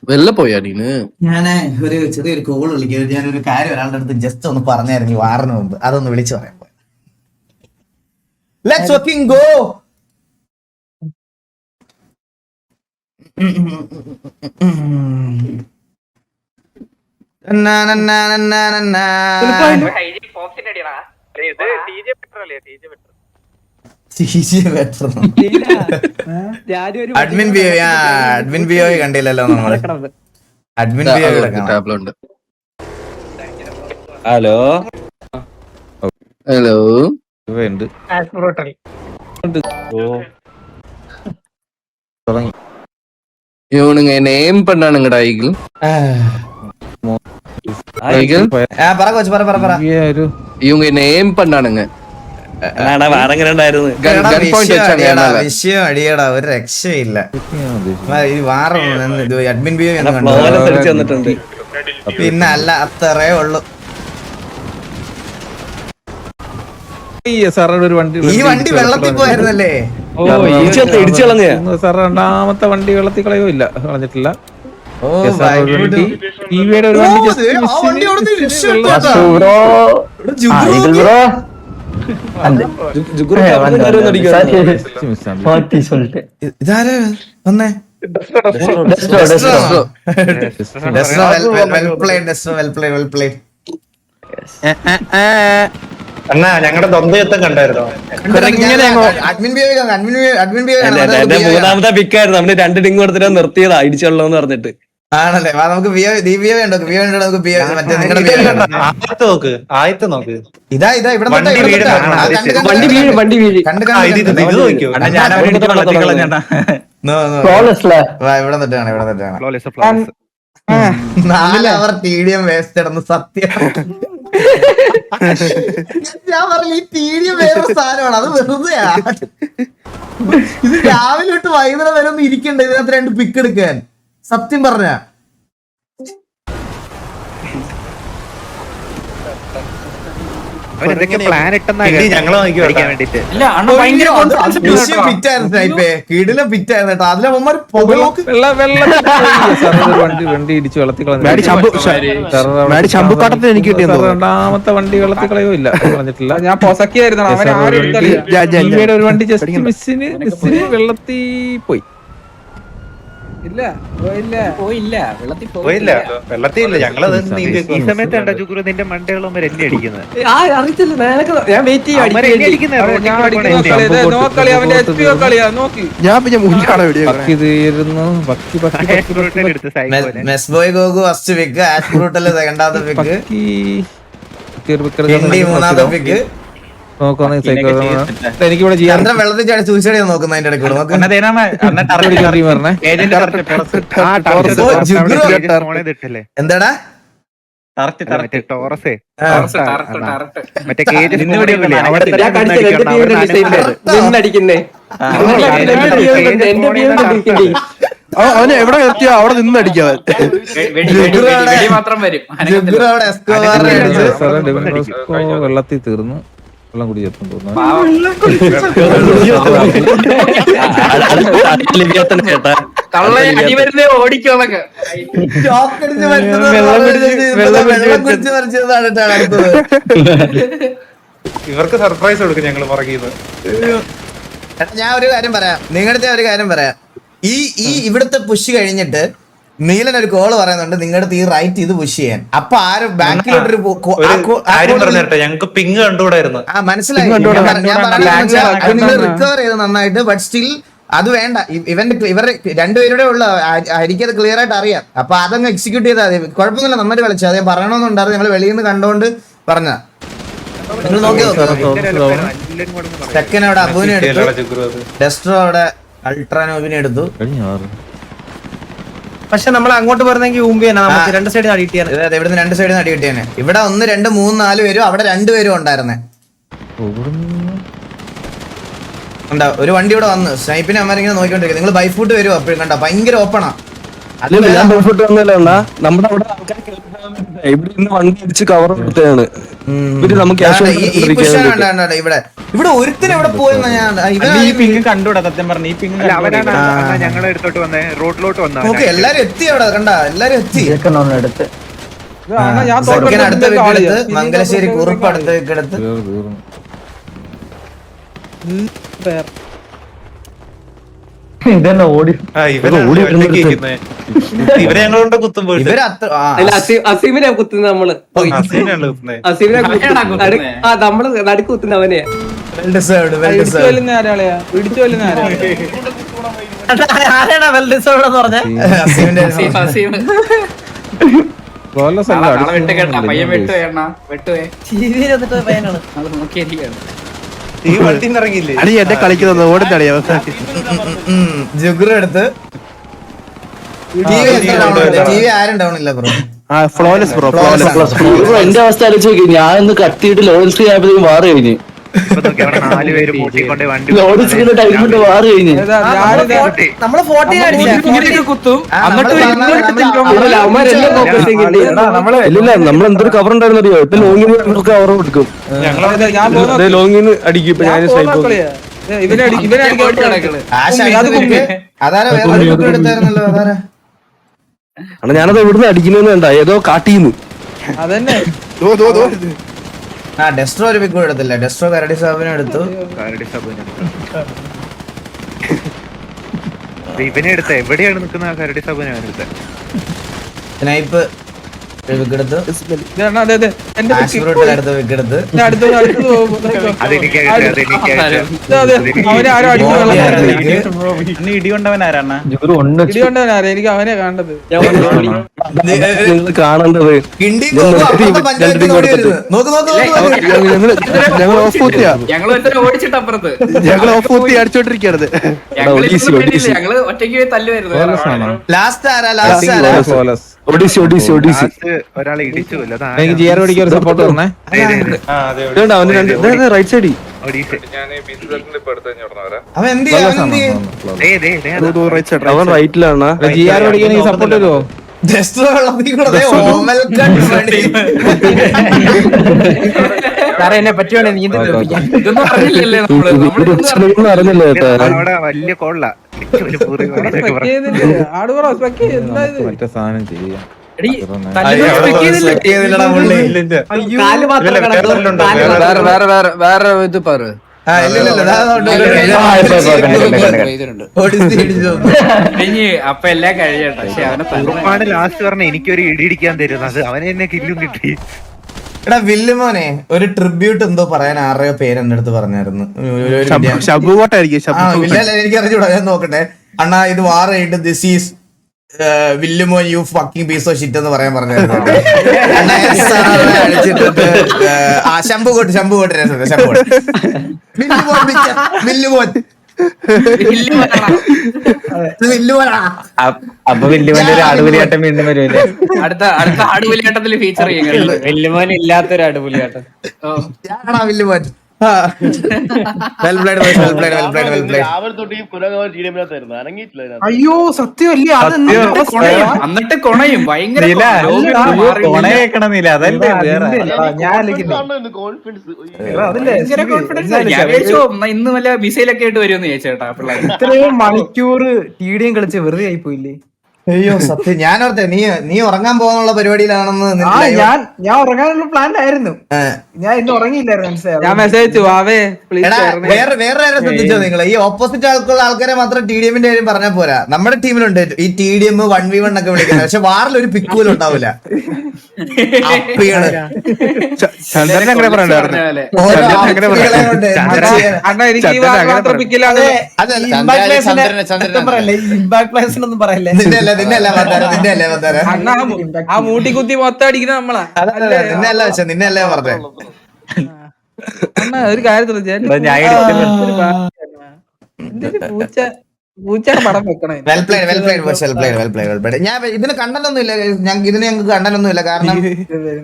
വെല്ല പോയാടീന്. ഞാന് ഒരു ചെറിയൊരു കോൾ വിളിക്കുന്നത്. ഞാനൊരു കാര്യം ഒരാളുടെ അടുത്ത് ജസ്റ്റ് ഒന്ന് പറഞ്ഞായിരുന്നു വാറിന് മുമ്പ്. അതൊന്ന് വിളിച്ചു പറയാൻ പോയി. Let's working go. അഡ്മിൻ ബിയോ കണ്ടില്ലല്ലോ നമ്മള്. അഡ്മിൻ ബിയോ ടാബ്ലുണ്ട്. ഹലോ ഹലോ இவனுங்க என்ன ஏம் பண்ணானுங்கடா ஈகிள். இவங்க என்ன ஏம் பண்ணானுங்க. വിഷയം അടിയടാ, ഒരു രക്ഷയില്ല. അഡ്മിൻ ബിയോ പിന്നെ അല്ല അത്രേ ഉള്ളു. ഈ വണ്ടി വെള്ളത്തിൽ പോയായിരുന്നല്ലേ? സാർ രണ്ടാമത്തെ വണ്ടി വെള്ളത്തിൽ കളയോ ഇല്ല, കളഞ്ഞിട്ടില്ല. ടിവിയുടെ ഒരു ഇതാര് വന്നേ? അണ്ണാ ഞങ്ങളുടെ ദ്വന്ദ്വയുദ്ധം കണ്ടായിരുന്നോ? മൂന്നാമത്തെ പിക്കായിരുന്നു. നമ്മള് 2 ടിങ് കൊടുത്തിട്ട് നിർത്തിയതാ ഇടിച്ചുള്ളൂ എന്ന് പറഞ്ഞിട്ട്. ആണല്ലേ? നമുക്ക് ആയത്ത് നോക്ക്. ഇതാ ഇവിടെ നാല് അവർ TDM വേസ്റ്റ് ഇടുന്നു. സത്യം ഞാൻ പറഞ്ഞു, ഈ TDM വേറെ സാധനമാണ്. അത് വെറുതെ ഇത് രാവിലെ തൊട്ട് വൈകുന്നേരം വരെ ഒന്നും ഇരിക്കണ്ട ഇതിനകത്ത് 2 പിക്ക് എടുക്കാൻ. സത്യം പറഞ്ഞ കിടിലം പിറ്റായിരുന്നു കേട്ടോ. അതിലെ വണ്ടി ഇടിച്ചു വെള്ളത്തിൽ രണ്ടാമത്തെ വണ്ടി വെള്ളത്തിൽ കളയോ ഇല്ല, കളഞ്ഞിട്ടില്ല. ഞാൻ പൊസക്കിയായിരുന്നു. ഒരു വണ്ടി ജസ്റ്റ് മിസ്സിന് വെള്ളത്തിൽ പോയി. വെള്ളത്തില്ല. ഞങ്ങളത് ഈ സമയത്ത് നിന്റെ മണ്ടകളും എന്നെ അടിക്കുന്നത്. എനിക്കിവിടെ ചെയ്യാൻ വെള്ളത്തിൽ ചാടി സൂയിസൈഡ് ചെയ്യാൻ നോക്കുന്ന അതിന്റെ ഇടയ്ക്ക് എന്താടാ ടോറസേ മറ്റേ അവന് എവിടെ നിർത്തിയോ അവിടെ നിന്ന് അടിക്കാൻ മാത്രം വരും വെള്ളത്തിൽ തീർന്നു. വെള്ളം കുടി ചേർത്തും തോന്നുന്നു. ഓടിക്കോളൊക്കെ ഇവർക്ക് സർപ്രൈസ് കൊടുക്കും ഞങ്ങള് പുറകിന്ന്. ഞാൻ ഒരു കാര്യം പറയാം, നിങ്ങളുടെ ഒരു കാര്യം പറയാം. ഈ ഇവിടുത്തെ പുഷ് കഴിഞ്ഞിട്ട് നീലൻ ഒരു കോള് പറയുന്നുണ്ട് നിങ്ങളുടെ ഈ റൈറ്റ് ഇത് പുഷ് ചെയ്യാൻ. അപ്പൊ ആരും ബാക്കിലോട്ടൊരു കാര്യം പറഞ്ഞിട്ടെ ഞങ്ങക്ക് പിങ് കണ്ടുകൂടായിരുന്നു. മനസ്സിലായി. നിങ്ങൾ റിക്കവർ ചെയ്ത് നന്നായിട്ട്. ബട്ട് സ്റ്റിൽ അത് വേണ്ട. ഇവരുടെ രണ്ടുപേരുടെ ഉള്ള എനിക്കത് ക്ലിയർ ആയിട്ട് അറിയാം. അപ്പൊ അതങ്ങ് എക്സിക്യൂട്ട് ചെയ്താൽ മതി. കുഴപ്പമൊന്നുമില്ല, നന്നായിട്ട് കളിച്ചു. അത് പറയണമെന്നുണ്ടായിരുന്നു. ഞങ്ങൾ വെളിയിൽ നിന്ന് കണ്ടോണ്ട് പറഞ്ഞ. നിങ്ങൾ നോക്കി സെക്കൻഡ് അവിടെ അബുവിനെ എടുത്തു, ഡെസ്ട്രോ അവിടെ അൾട്രാനോവിനെ എടുത്തു. പക്ഷെ നമ്മൾ അങ്ങോട്ട് പറഞ്ഞെങ്കിൽ മുമ്പ് നമുക്ക് രണ്ട് സൈഡിൽ അടി കിട്ടിയാണ്. ഇവിടുന്ന് രണ്ട് സൈഡിൽ നിന്ന് അടി കിട്ടിയാണ്. ഇവിടെ 1 2 3 4 പേരും അവിടെ 2 പേരും ഉണ്ടായിരുന്നേ. കണ്ടോ ഒരു വണ്ടി ഇവിടെ വന്ന് സ്നൈപ്പിനെ അമ്മമാരിങ്ങനെ നോക്കിക്കൊണ്ടിരിക്കും. നിങ്ങൾ ബൈഫൂട്ട് വരുമോ അപ്പോഴും കണ്ടോ ഭയങ്കര ഓപ്പണാ. ഞാൻ ബൈഫോട്ട് വന്നല്ല നമ്മുടെ അവിടെ ആൾക്കാർ ഇവിടെ ഇന്ന് വണ്ടി അടിച്ച് കവർ കൊടുത്തതാണ്. ഇവിടെ ഒരുത്തിന് എവിടെ പോയെന്നാ ഞാൻ കണ്ടൂടാ സത്യം പറഞ്ഞു. ഈ പിങ് ഞങ്ങളെ അടുത്തോട്ട് വന്നേ, റോഡിലോട്ട് വന്ന എല്ലാരും എത്തി അവിടെ കണ്ട, എല്ലാരും എത്തി. എടുത്ത് അടുത്ത വീക്കെടുത്ത് മംഗലശ്ശേരി കുറുപ്പ് അടുത്ത വീക്കെടുത്ത് ഇതന്നെ ഓടി ഇവരെ ഞങ്ങളോണ്ട് കുത്തും പോയിട്ട് ഇവര് അത്ര അസീമിനെ കുത്തുന്ന നമ്മള് അസീമിനെ നമ്മള് നടുക്ക് കുത്തുന്ന അവനെയാ. ഈ വണ്ടിന്ന് ഇറങ്ങിയില്ലേ അടി എന്നെ കളിക്കുന്നത് ഓടുന്നടിയാ. ജുഗ്ര എടുത്ത് TV ആരും ഡൗൺ ഇല്ല ബ്രോ. ഫ്ലോലെസ് ബ്രോ, എന്റെ അവസ്ഥ ആലോചിച്ച് നോക്കി. ഞാൻ ഇന്ന് കത്തിയിട്ട് ലോഡ് സ്ക്രീൻ ആയപ്പോഴേക്കും വാറ് കഴിഞ്ഞ്. 4 പേര് പൂട്ടിക്കൊണ്ട് വണ്ടി ലോഡ് സ്ക്രീനിന്റെ ടൈം കൊണ്ട് വാറ് കഴിഞ്ഞ്. നമ്മള് 14 കുത്തും ഇല്ല നമ്മൾ എന്തൊരു കവർ ഉണ്ടായിരുന്നു അറിയോ? ഇപ്പൊ ലോങ്ങിന് കവർ കൊടുക്കും, ലോങ്ങിന് അടിക്കും. ഇപ്പൊ ഞാൻ ഞാനത് ഇവിടുന്ന് അടിക്കുന്നതെന്ന് വേണ്ട, ഏതോ കാട്ടിന്ന്. അതന്നെ ഡെസ്ട്രോ ഒരു പിക്ക് എടുത്തില്ല. ഡെസ്ട്രോ കരടി സാബിനെ എടുത്തു. ഇവനെ എടുത്ത എവിടെയാണ് നിൽക്കുന്ന കരടി സാബിനെ എടുത്തത്. സ്നൈപ്പ് വിക്കെടുത്ത്, അടുത്ത വിക്കെടുത്ത്. ഇടികൊണ്ടവനാരാണ് എനിക്ക് അവനെ കാണേണ്ടത്. നിങ്ങൾ കാണേണ്ടത് ഞങ്ങൾ ഓഫ് കൂത്തിയാ, ഓടിച്ചിട്ടപ്പുറത്ത് ഞങ്ങൾ ഓഫ് കൂത്തി അടിച്ചോണ്ടിരിക്കരുത്. ഞങ്ങള് ഒറ്റയ്ക്ക് തല്ലുമായിരുന്നു. ലാസ്റ്റ് ആരാ? ലാസ്റ്റ് ആരാ? ഒഡീസി ഒഡീസി ഒഡീസി. ഒരാളെ ഇടിച്ചു. എനിക്ക് ജിആർ ഓടിക്കാൻ ഒരു സപ്പോർട്ട് തരണേ. അവന് റൈറ്റ് സൈഡിൽ അവൻ എന്ത് അവൻ റൈറ്റിലാണ്. ജിആർ ഓടിക്കാൻ എനിക്ക് സപ്പോർട്ട് തരുമോ? ഡെസ്ട്രോ എന്നെ പറ്റുവാണെ നീ ഇതൊന്നും അറിയില്ലല്ലേ അറിഞ്ഞില്ല കേട്ടോ. അവിടെ വലിയ കൊള്ള മറ്റേ സാധനം ചെയ്യാം. വേറെ ഇത് പറ. അപ്പൊ എല്ലാം കഴിയട്ടെ. പക്ഷെ അവനെ ലാസ്റ്റ് പറഞ്ഞ എനിക്കൊരു ഇടിയിടിക്കാൻ തരുന്നത് അവനെ എന്നെ കില്ലും കിട്ടി. എടാ വില്ലുമോനെ ഒരു ട്രിബ്യൂട്ട് എന്തോ പറയാൻ ആരുടെയോ പേര് എന്റെ അടുത്ത് പറഞ്ഞായിരുന്നു. എനിക്ക് അറിഞ്ഞൂടാ, ഞാൻ നോക്കട്ടെ. അണ്ണാ ഇത് വാർ കഴിഞ്ഞിട്ട് this is Villumon you fucking piece of shit എന്ന് പറയാൻ പറഞ്ഞായിരുന്നു. ശംഭുകോട്ട് അപ്പൊ വല്യമോന്റെ ഒരു ആടുപുലിയാട്ടം വീണ്ടും വരുമല്ലേ? അടുത്ത ആടുപുലിയാട്ടത്തിൽ ഫീച്ചർ ചെയ്യും. വല്യമോൻ ഇല്ലാത്തൊരു ആടുപുലിയാട്ടം. Villumon well played boys, well played, well played, well played. അയ്യോ സത്യമല്ലേ അത് എന്നിട്ട് കൊണയും ഭയങ്കര കൊണയേക്കണമെന്നില്ല അതല്ലേ വേറെ ഇന്ന് വല്ല മിസൈലൊക്കെ ആയിട്ട് വരുമെന്ന് ചോദിച്ചേട്ടാ പിള്ളേർ. ഇത്രയും മണിക്കൂർ TDM കളിച്ച് വെറുതെ ആയി പോയില്ലേ? അയ്യോ സത്യം, ഞാനോർത്തെ നീ ഉറങ്ങാൻ പോകാനുള്ള പരിപാടിയിലാണെന്ന്. ഞാൻ ഉറങ്ങാനുള്ള പ്ലാനിലായിരുന്നു. ഞാൻ ഇന്ന് ഉറങ്ങിയില്ലായിരുന്നു, മനസ്സിലായോ? ഞാൻ മെസ്സേജ് വാവേ എടാ, വേറെ ആരും ശ്രദ്ധിച്ചോ നിങ്ങള്? ഈ ഓപ്പോസിറ്റ് ആൾക്കാരെ മാത്രം TDMന്റെ കാര്യം പറഞ്ഞാൽ പോരാ. നമ്മുടെ ടീമിലുണ്ട് ഈ TDM 1v1 ഒക്കെ വിളിക്കുന്നത്. പക്ഷെ വാറിൽ ഒരു പിക്കൂലും ഉണ്ടാവില്ല. ചന്ദ്രൻ അങ്ങനെ പറയണ്ടായിരുന്നു. ആ മൂട്ടി കുത്തി മൊത്തം അടിക്കുന്ന നമ്മളാ. നിന്നെ പറഞ്ഞേ. അണ്ണാ ഒരു കാര്യത്തില് പൂച്ചയുടെ പടം വെക്കണേ. Well played, well played, well played, well played, well played. ഞാൻ ഇതിന് കണ്ടനൊന്നുമില്ല, ഞങ്ങൾക്ക് കണ്ടനൊന്നുമില്ല. കാരണം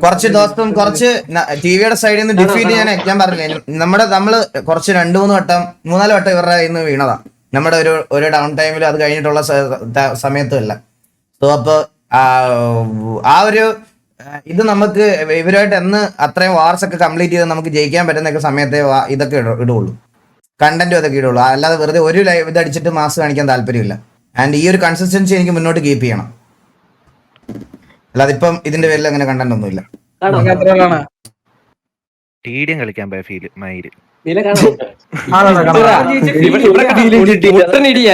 കുറച്ച് ദിവസം കുറച്ച് ടിവിയുടെ സൈഡിൽ നിന്ന് ഡിഫീറ്റ് ഞാൻ പറഞ്ഞില്ലേ, നമ്മള് കുറച്ച് 2-3 വട്ടം 3-4 വട്ടം ഇവരുടെ ഇന്ന് വീണതാ. നമ്മുടെ ഒരു ഡൗൺ ടൈമിൽ അത് കഴിഞ്ഞിട്ടുള്ള സമയത്തുമല്ല. സോ അപ്പൊ ആ ഒരു ഇത് നമുക്ക് ഇവരുമായിട്ട് എന്ന് അത്രയും വാർസ് ഒക്കെ കംപ്ലീറ്റ് ചെയ്ത് നമുക്ക് ജയിക്കാൻ പറ്റുന്ന സമയത്തെ ഇതൊക്കെ ഇടുള്ളൂ, കണ്ടന്റും അതൊക്കെ ഇടുള്ളൂ. അല്ലാതെ വെറുതെ ഒരു ലൈവ് ഇത് അടിച്ചിട്ട് മാസ് കാണിക്കാൻ താല്പര്യമില്ല. ആൻഡ് ഈ ഒരു കൺസിസ്റ്റൻസി എനിക്ക് മുന്നോട്ട് കീപ്പ് ചെയ്യണം. അല്ലാതെ ഇപ്പം ഇതിന്റെ പേരിൽ അങ്ങനെ കണ്ടന്റ് ഒന്നുമില്ല. TDM കളിക്കാൻ പോയ ഫീല് മയില്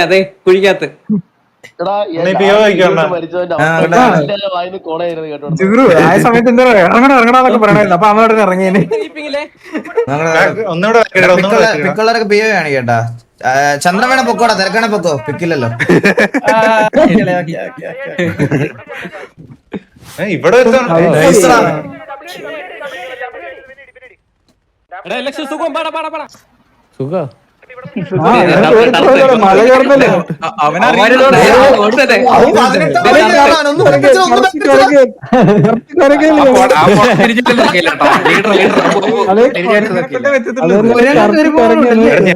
അതെ കുഴിക്കകത്ത് ആ സമയത്ത് എന്താ ഇറങ്ങണന്നൊക്കെ പറയണായിരുന്നു. അപ്പൊ അമ്മയോട് ഇറങ്ങിയേനെ. പിക്കുള്ളവരൊക്കെ POV ആണ് കേട്ടാ. ചന്ദ്രൻ വേണേ പൊക്കോടാ, തിരക്കണേ പൊക്കോ, പിക്കില്ലല്ലോ. ഇവിടെ സുഖം മഴ ചേർന്നല്ലേ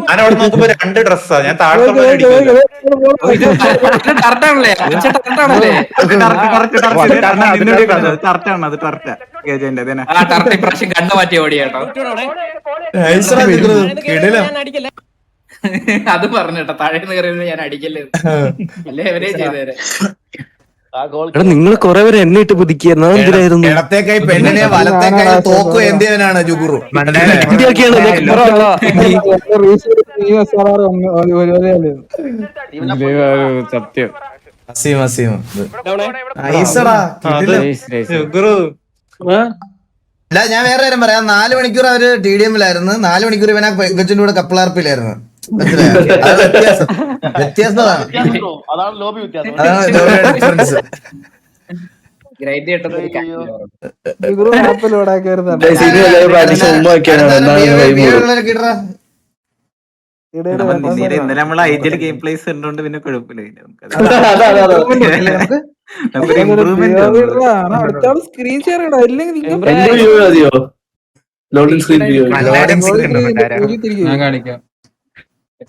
ഞാനവിടെ നോക്കുമ്പോ 2 ഡ്രസ്സാ. ഞാൻ താഴത്തെ കണ്ണു മാറ്റി ഓടിയാട്ടോ. അത് പറഞ്ഞേട്ടാ, താഴെ കയറിയത് ഞാൻ അടിക്കല്ലേ അല്ലേ അവരെ ചെയ്തേരെ. നിങ്ങൾ കൊറേ പേര് എന്നെ ഇട്ട് പുതുക്കിയായിരുന്നു. എന്തിനായിരുന്നു? ഇടത്തേക്കായി പെണ്ണിനെ വലത്തേക്കായി തോക്കു എന്തിനാണ് ജുഗുറു? സത്യം. ഞാൻ വേറെ കാര്യം പറയാം. 4 മണിക്കൂർ അവര് TDMലായിരുന്നു, 4 മണിക്കൂർ ഇവനാ കൊച്ചിന്റെ കൂടെ കപ്പിളാർപ്പിലായിരുന്നു. വ്യത്യാസമാണ്. അതാണ് ലോബി ഡിഫറൻസ്. ഇന്നലെ നമ്മള് ഐഡിയൽ ഗെയിം പ്ലേസ് ഉണ്ടോണ്ട് പിന്നെ കുഴപ്പമില്ല. സ്ക്രീൻ ഷെയർ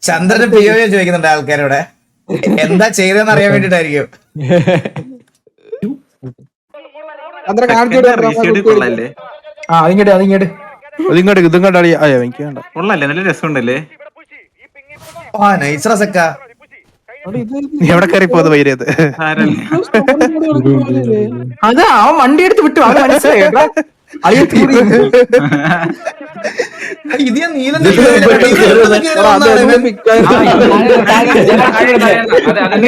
ചന്ദ്രന്റെ POV ചോദിക്കുന്നുണ്ട് ആൾക്കാരോടെ. എന്താ ചെയ്തെന്ന് അറിയാൻ വേണ്ടിട്ടായിരിക്കും. കൊള്ളല്ലേ, നല്ല രസമുണ്ടല്ലേ. എവിടെ കയറി പോയത് വൈരത്? അത് അവൻ വണ്ടി എടുത്ത് വിട്ടു, അത് മനസ്സിലായി. ഇത് ഞാൻ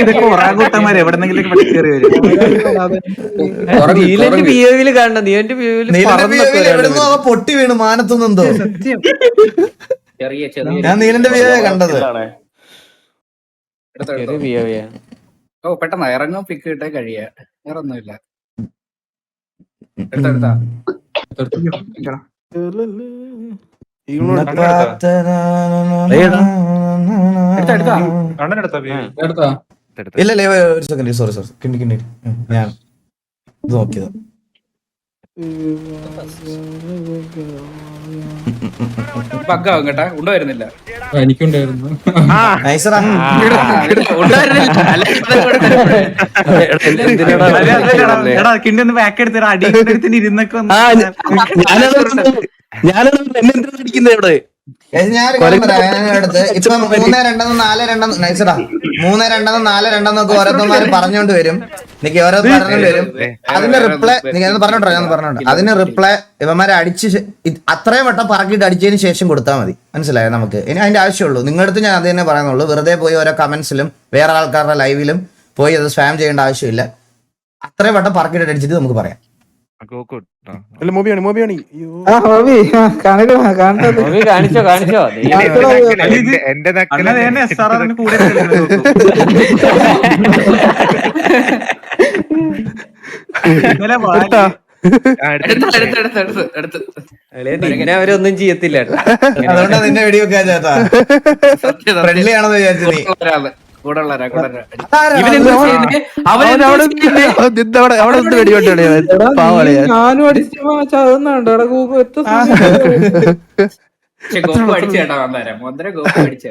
ഇതൊക്കെ ഒറാകൂട്ടന്മാര് എവിടെന്നെങ്കിലും കയറി വരും. പൊട്ടി വീണു മാനത്തുനിന്നെന്തോ. ഞാൻ നീലന്റെ POV കണ്ടത്. ഓ പെട്ടെന്ന് ഇറങ്ങും, പിക്ക് കിട്ടാൻ കഴിയാ, വേറെ ഒന്നുമില്ല. എടുത്താ ഇല്ലല്ലേ, ഒരു സെക്കൻഡ്, സോറി ഞാൻ ഇത് നോക്കിയതാ. ബഗ്ഗാവും കേട്ടാ, ഉണ്ടായിരുന്നില്ല. എനിക്കുണ്ടായിരുന്നു. നൈസറാ. കിണ്ടി ഒന്ന് ബാക്ക് എടുത്തിട്ട് അടി ഇരുന്നൊക്കെ ഞാനാണ് എന്നെ എന്തിനാ അടിക്കുന്നത് ഇവിടെ? ഞാനൊരു കാര്യം പറയാം. അടുത്ത് ഇപ്പൊ 3-2 4-2 നൈസറാ 3-2 4-2 ഓരോരുത്തന്മാര് പറഞ്ഞോണ്ട് വരും. എനിക്ക് ഓരോ പറഞ്ഞോണ്ട് വരും. അതിന്റെ റിപ്ലൈ ഞാൻ പറഞ്ഞോണ്ട് അതിന് റിപ്ലൈ ഇവന്മാരെ അടിച്ച് അത്രയും വട്ടം പറക്കിയിട്ട് അടിച്ചതിന് ശേഷം കൊടുത്താൽ മതി. മനസ്സിലായോ? നമുക്ക് ഇനി അതിന്റെ ആവശ്യമുള്ളൂ. നിങ്ങളുടെ അടുത്ത് ഞാൻ അത് തന്നെ പറയുന്നുള്ളൂ. വെറുതെ പോയി ഓരോ കമന്റ്സിലും വേറെ ആൾക്കാരുടെ ലൈവിലും പോയി അത് സ്പാം ചെയ്യേണ്ട ആവശ്യമില്ല. അത്രയും വട്ടം പറക്കിയിട്ട് അടിച്ചിട്ട് നമുക്ക് പറയാം. കാണിച്ചോ എന്റെ കൂടെ പിന്നെ അവരൊന്നും ചെയ്യത്തില്ല. അതുകൊണ്ടാ നിന്നെ വെടിവെക്കാൻ ചേട്ടാ. ഫ്രണ്ട്ലി ആണെന്ന് വിചാരിച്ചു നീ. ഞാനും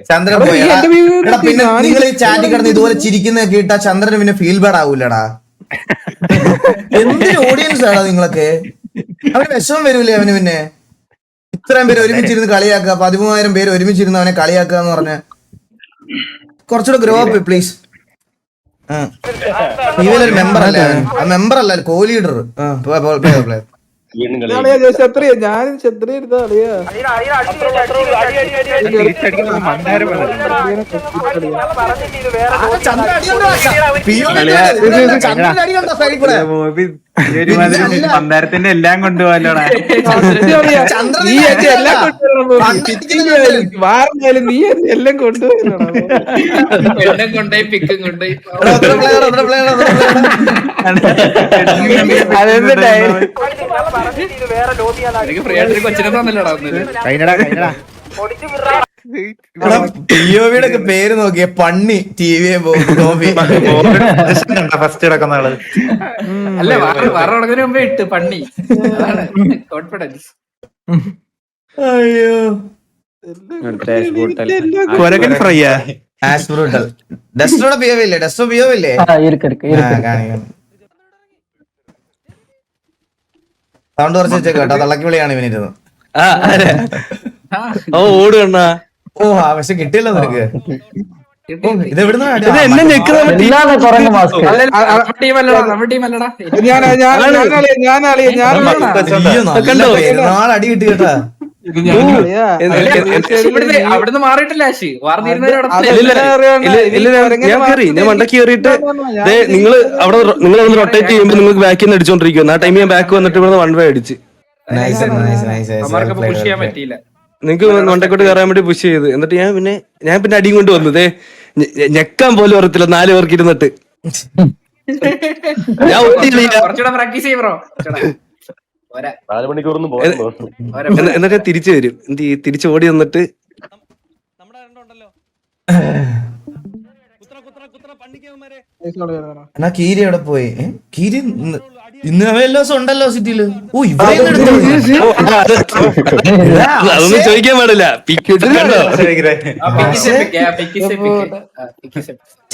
ചന്ദ്രൻ പോയി. പിന്നെ നിങ്ങൾ ഈ ചാറ്റി കിടന്ന് ഇതുപോലെ ചിരിക്കുന്ന കേട്ടാ ചന്ദ്രന് പിന്നെ ഫീൽ ബാഡ് ആവൂലടാ. എന്തൊരു ഓഡിയൻസ് ആടാ നിങ്ങളൊക്കെ. അവന് വിഷമം വരൂലേ അവന്? പിന്നെ ഇത്രയും പേര് ഒരുമിച്ചിരുന്ന് കളിയാക്കുക, 13,000 പേര് ഒരുമിച്ചിരുന്ന് അവനെ കളിയാക്കുക എന്ന് പറഞ്ഞ കുറച്ചുകൂടെ ഗ്രോ അപ്പ് പ്ലീസ്. ഇവനൊരു മെമ്പർ അല്ലേ? മെമ്പർ അല്ല, കോ ലീഡർ. ഞാനും ക്ഷത്രിയ എടുത്താ അറിയാ. മന്ദാരത്തിന്റെ എല്ലാം കൊണ്ടുപോകല്ലോടാ. നീ എന്റെ എല്ലാം വാറിനാലും നീ എന്റെ എല്ലാം കൊണ്ടുപോയല്ലോടാ. കൊണ്ടുപോയി പിക്കും കൊണ്ടുപോയി കൊച്ചിനെ തന്നല്ലോടാ. ടിഒവിയുടെ ഒക്കെ പേര് നോക്കിയ പണ്ണി ടിവിയെ ഫസ്റ്റ് കിടക്കുന്ന ആള്. അല്ല വേറെ തുടങ്ങുന്നതിന് മുമ്പേ ഇട്ട് പണ്ണി. കോൺഫിഡൻസ്. അയ്യോ ഫ്രൈയാ ഡസ്റ്റോടെ പിയോവില്ലേ? ഡസ്റ്റോ പിയോവില്ലേ? സൗണ്ട് കുറച്ച് വെച്ചേക്ക് കേട്ടോ. തള്ളക്കി വിളിയാണ് ഇവനിരുന്ന്. ഓടുകണ്ണ. ഓ പക്ഷെ കിട്ടിയല്ലോ നിനക്ക്. ഇത് എവിടുന്ന എന്നെ ഞെക്കുന്ന അടി കിട്ടി കേട്ടാ. അവിടുന്ന് മാറിയിട്ടില്ല. ഞാൻ മണ്ടക്ക് കയറിയിട്ട് നിങ്ങള് അവിടെ നിങ്ങളൊന്ന് റൊട്ടേറ്റ് ചെയ്യുമ്പോൾ നിങ്ങൾക്ക് ബാക്കിൽ നിന്ന് അടിച്ചോണ്ടിരിക്കുന്നു. ആ ടൈം ഞാൻ ബാക്ക് വന്നിട്ട് ഇവിടെ 1 വേ അടിച്ച്. നിങ്ങക്ക് മണ്ടക്കോട്ട് കയറാൻ വേണ്ടി പുഷ് ചെയ്ത്. എന്നിട്ട് ഞാൻ പിന്നെ അടിയും കൊണ്ട് വന്നതേ ഞെക്കാൻ പോലും അറിയത്തില്ല 4 പേർക്ക് ഇരുന്നിട്ട്. പ്രാക്ടീസ് ചെയ്യ് ബ്രോ. എന്നിട്ട് തിരിച്ചു വരും. തിരിച്ചു ഓടി വന്നിട്ട് എന്നാ കീരി എവിടെ പോയി? കീരി ഇന്ന് അവ എല്ലാ ദിവസം ഉണ്ടല്ലോ സിറ്റിയില്. ഓ അതൊന്നും ചോദിക്കാൻ പാടില്ല.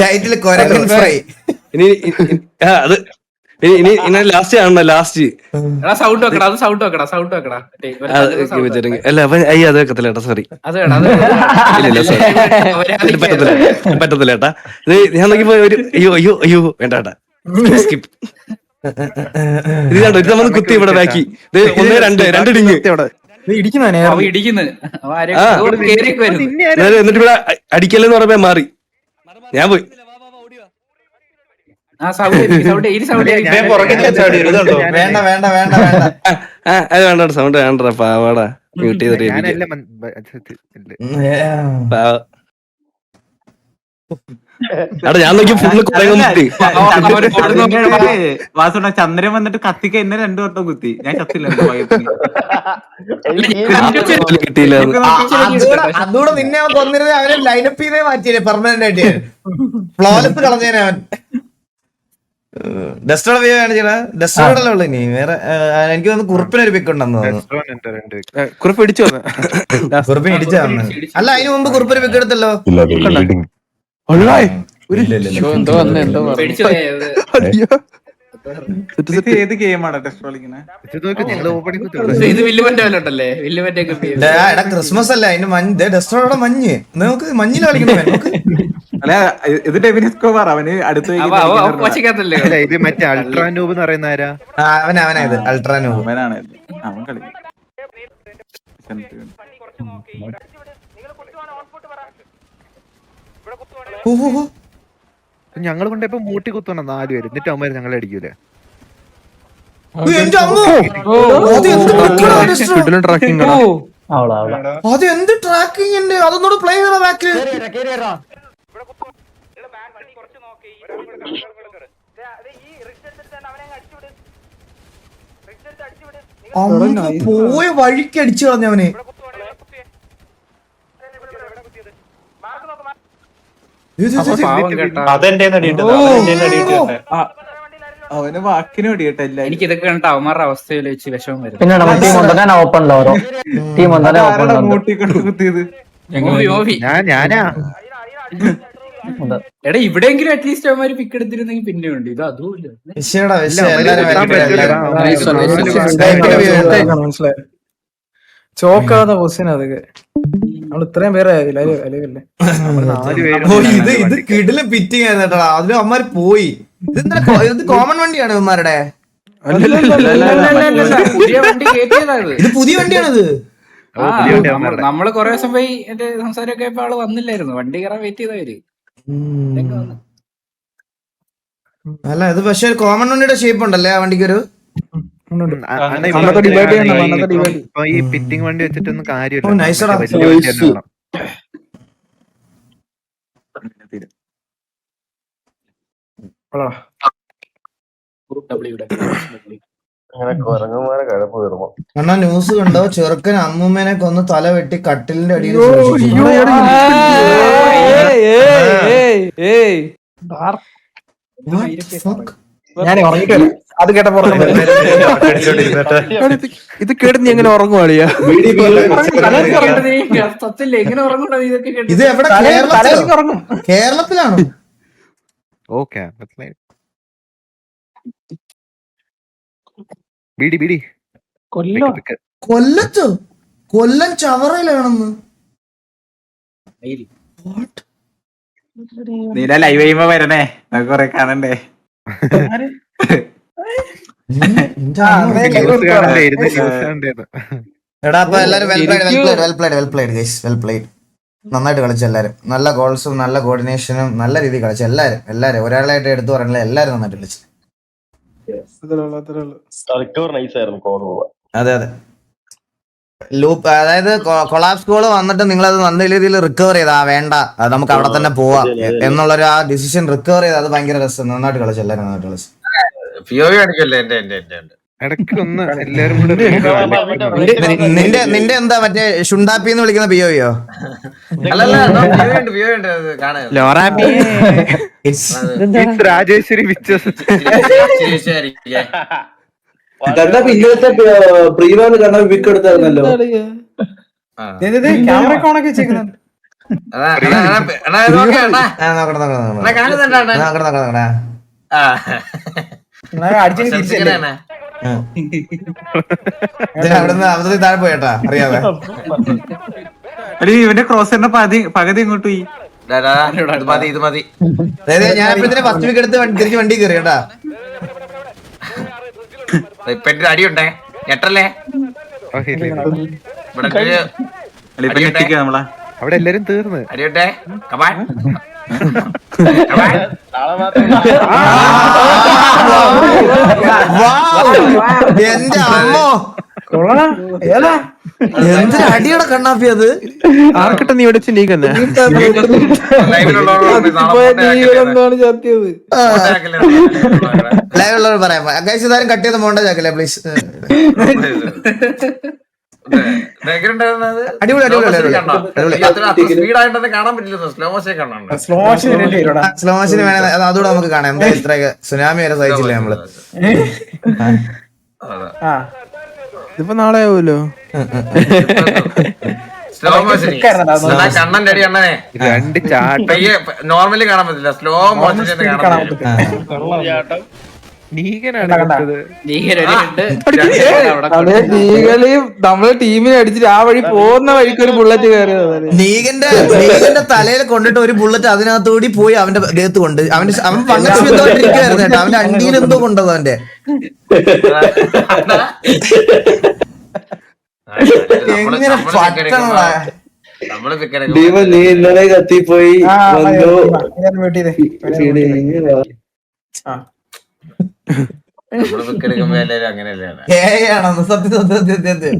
ടൈറ്റില് കൊരങ്ങൻ ഫ്രൈ. അത് ഇനി ലാസ്റ്റ് ആണോ? ലാസ്റ്റ് സൗണ്ട് വെക്കടാ. അത് സൗണ്ട് വെക്കടാ. സൗണ്ട് വെക്കടാ. അല്ല അപ്പൊ അയ്യോ അത് വെക്കത്തില്ല ഏട്ടാ. സോറി പറ്റത്തില്ല ഏട്ടാ. ഞാൻ നോക്കിപ്പോ ഒരു അയ്യോ വേണ്ട ഏട്ടാ. സ്കിപ്പ്. ഇത് കണ്ടോ? ഇത് നമ്മൾ കുത്തി ഇവിടെ ബാക്കി 1 2 ഡിങ് എന്നിട്ട് ഇവിടെ അടിക്കല്ലെന്ന് പറഞ്ഞപ്പോ മാറി. ഞാൻ പോയി. വേണ്ട വേണ്ട വേണ്ട വേണ്ട അത് വേണ്ട. സൗണ്ട് വേണ്ട. പാവാടാ മ്യൂട്ട് ചെയ്തിട്ട് ഞാൻ നോക്കി ഫുള്ള് വാസുണ്ട ചന്ദ്രൻ വന്നിട്ട് കത്തിക്ക എന്നെ 2 വട്ടം കുത്തി. ഞാൻ കത്തില്ല. കിട്ടിയില്ല. അതുകൂടെ നിന്നെ കൊന്നിരുന്നത് അവനെ ലൈനപ്പ് ചെയ്തേ മാറ്റിയേ പെർമനന്റ് ആയിട്ട്. ഫ്ലോലെസ് കളഞ്ഞേനെ അവൻ. ഡസ്റ്റോടെ വ്യൂ കാണിച്ചാ ഡസ്റ്റോടല്ലേ ഉള്ളു ഇനി വേറെ എനിക്ക് തോന്നുന്നു കുറുപ്പിനൊരു പിക്ക് ഉണ്ടെന്ന് തോന്നുന്നു. കുറിപ്പ് ഇടിച്ചു വന്ന് കുറുപ്പിന് ഇടിച്ചാ വന്ന്. അല്ല അതിന് മുമ്പ് കുറുപ്പൊരു പിക്ക് എടുത്തല്ലോ. എന്തോ വന്ന് എന്തോ പറഞ്ഞു. പേടിച്ചു പോയത്. ഏത് ഗെയിമാണ് ടെസ്റ്റ് കളിക്കുന്നത്? ഇത് വില്ലുമന്റെ വല്ലോട്ടല്ലേ? വില്ലുമന്റെ ഒക്കെ എടാ ക്രിസ്മസ് അല്ല അതിന് മഞ്ഞ് ഡസ്റ്റോടെ മഞ്ഞ് നമുക്ക് മഞ്ഞിൽ കളിക്കണം നമുക്ക്. അല്ല ഇത് ഡെവിനിസ്കോ പറ അവന് അടുത്ത് പച്ചക്കത്തല്ലേ? ഇത് മറ്റേ അൾട്രാ നൂബ് എന്ന് പറയുന്ന ആരാ? അവനാ ഇത് അൾട്രാ നൂബ്. അവനാണ് അവൻ കളി ഞങ്ങൾ കൊണ്ടപ്പോ മൂട്ടി കുത്തണം 4 പേര് എന്നിട്ട് അവന്മാര് ഞങ്ങളെ അടിക്കൂലേ? അത് എന്ത് ട്രാക്കിംഗ് അതൊന്നോട് പ്ലേ ചെയ്യണ ബാക്ക്. പോയ വഴിക്ക് അടിച്ചു കളഞ്ഞവന്. അവന് വാക്കിന് വേണ്ടിയിട്ടല്ല. എനിക്ക് ഇതൊക്കെ കണ്ടിട്ട് അവന്മാരുടെ അവസ്ഥയിൽ വെച്ച് വിഷമം വരും. മൂട്ടിക്കൊണ്ട് കുത്തിയത് ഞാനാ എടാ ഇവിടെയെങ്കിലും അറ്റ്ലീസ്റ്റ് അവന്മാര് പിക്ക് എടുത്തിരുന്നെങ്കിൽ പിന്നെ ഉണ്ട്. ഇത് അതുമില്ല. ചോക്കാവുന്ന ക്വസ്റ്റ്യൻ അതൊക്കെ നമ്മൾ ഇത്രയും പേരെ അലവല്ലേ. ഇത് കിടില് പിറ്റിങ് ആയിരുന്നു കേട്ടോ. അതിലും അമ്മമാര് പോയി. ഇത് കോമൺ വണ്ടിയാണ് ഇവന്മാരുടെ. പുതിയ വണ്ടി കയറ്റിയതായത്. ഇത് പുതിയ വണ്ടിയാണിത്. നമ്മള് കൊറേ ദിവസം പോയി എന്റെ സംസാരമൊക്കെ ആയപ്പോ ആള് വന്നില്ലായിരുന്നു. വണ്ടി കയറാൻ വെയിറ്റ് ചെയ്തവര്. അല്ല ഇത് പക്ഷെ കോമൺ വണ്ടിയുടെ ഷേപ്പ് ഉണ്ടല്ലേ ആ വണ്ടിക്കൊരു. ഈ പിറ്റിംഗ് വണ്ടി വെച്ചിട്ടൊന്നും കാര്യമില്ല. അണ്ണാ ന്യൂസ് കണ്ടോ? ചെറുക്കൻ അമ്മൂമ്മേനെ കൊന്ന് തല വെട്ടി കട്ടിലിന്റെ അടിയിൽ. ഞാൻ ഉറങ്ങിട്ടില്ല. അത് കേട്ടപ്പോ ഇത് കേട്ട് നീ എങ്ങനെ ഉറങ്ങുവാളിയാ? എങ്ങനെ ഉറങ്ങണോ ഇതൊക്കെ? ഇത് എവിടെ? കേരളത്തിലാണോ? ഓക്കെ ബീഡി ബീഡി കൊല്ലത്തോ? കൊല്ലം ചവറയിലാണെന്ന്. നീല ലൈവ് ചെയ്യുമ്പോ വരണേ, കൊറേ കാണണ്ടേ. എടാ അപ്പൊ എല്ലാരും നന്നായിട്ട് കളിച്ചു എല്ലാരും. നല്ല ഗോൾസും നല്ല കോർഡിനേഷനും നല്ല രീതിയിൽ കളിച്ചു എല്ലാരും ഒരാളായിട്ട് എടുത്തു പറയണില്ല. എല്ലാരും നന്നായിട്ട് കളിച്ചു. അതെ അതെ ലൂപ്പ്, അതായത് കൊളാപ്സ് ഗോള് വന്നിട്ട് നിങ്ങളത് നല്ല രീതിയിൽ റിക്കവർ ചെയ്താ വേണ്ട അത് നമുക്ക് അവിടെ തന്നെ പോവാം എന്നുള്ളൊരു ആ ഡിസിഷൻ റിക്കവർ ചെയ്ത് അത് ഭയങ്കര രസം. നന്നായിട്ട് കളിച്ചു എല്ലാരും നന്നായിട്ട് കളിച്ചു. ഇടയ്ക്കൊന്ന് എല്ലാരും കൂടെ നിന്റെ എന്താ മറ്റേ ഷുണ്ടാപ്പി എന്ന് വിളിക്കുന്ന പിയോയോ? രാജേശ്വരി പിക്ചേഴ്സ് ഇന്നത്തെ പ്രീവാന്ന് കാരണം വിക്ക് എടുത്തായിരുന്നല്ലോ. ക്യാമറ ഓണൊക്കെ വെച്ചേക്കുന്നുണ്ട്. അടിച്ചു തിരിച്ചല്ലേ അവിടുന്ന് താഴെ പോയേട്ടാ അറിയാതെ. ഇവന്റെ ക്രോസറിന്റെ പകുതി ഇങ്ങോട്ട് പോയി. ഞാൻ ഇതിനെ ഫസ്റ്റ് വീക്ക് എടുത്ത് തിരിച്ച് വണ്ടി കയറി കേട്ടാ. അടിയുണ്ടേ ഞെട്ടല്ലേ നമ്മളെ അവിടെ എല്ലാരും തീർന്ന്. അടിയുണ്ടേ കമാൻ എന്റെ അമ്മോ എന്തൊരു അടിയുടെ കണ്ണാപ്പി അത്. ആർക്കിட்ட നീ വിളിച്ച് നീ തന്നെ ലൈവുള്ളവർ പറയാം. ഗൈസ് ഇതാരും കട്ട് ചെയ്ത് മോണ്ടേജ് ആക്കില്ലേ പ്ലീസ്. അടിപൊളി അടിപൊളി സ്പീഡായിട്ടൊന്നും കാണാൻ പറ്റില്ല. സ്ലോ മോഷൻ കാണാൻ സ്ലോ മോഷൻ സ്ലോ മോഷന് വേണേ അതുകൂടെ നമുക്ക് കാണാം. എന്താ ഇത്രയൊക്കെ സുനാമി വരെ സഹിച്ചില്ലേ നമ്മള്. ഇതിപ്പോ നാളെ ആവുമല്ലോ. സ്ലോ മോഷൻ കണ്ണന്റെ അടി അണ്ണനെ നോർമലി കാണാൻ പറ്റില്ല. സ്ലോ മോഷൻ കാണാൻ പറ്റും. നീകളെയും നമ്മളെ ടീമിനെ അടിച്ചിട്ട് ആ വഴി പോകുന്ന വഴിക്ക് ഒരു ബുള്ളറ്റ് കയറിയത്. നീഗന്റെ തലയിൽ കൊണ്ടിട്ട് ഒരു ബുള്ളറ്റ് അതിനകത്തുകൂടി പോയി അവന്റെ ദേഹത്ത് കൊണ്ട് അവൻ പങ്കെടുത്തിരിക്കുവായിരുന്നു കേട്ടോ. അവന്റെ അണ്ടിയിൽ എന്തോ കൊണ്ടത് അവന്റെ. എങ്ങനെ പറ്റണ നീ ഇന്നലെ കത്തിപ്പോയി നമ്മള് പിക്കെടുക്കുമ്പോ എല്ലാരും അങ്ങനെയല്ലേ. ഏയാണെന്ന് സത്യം സത്യം സത്യം.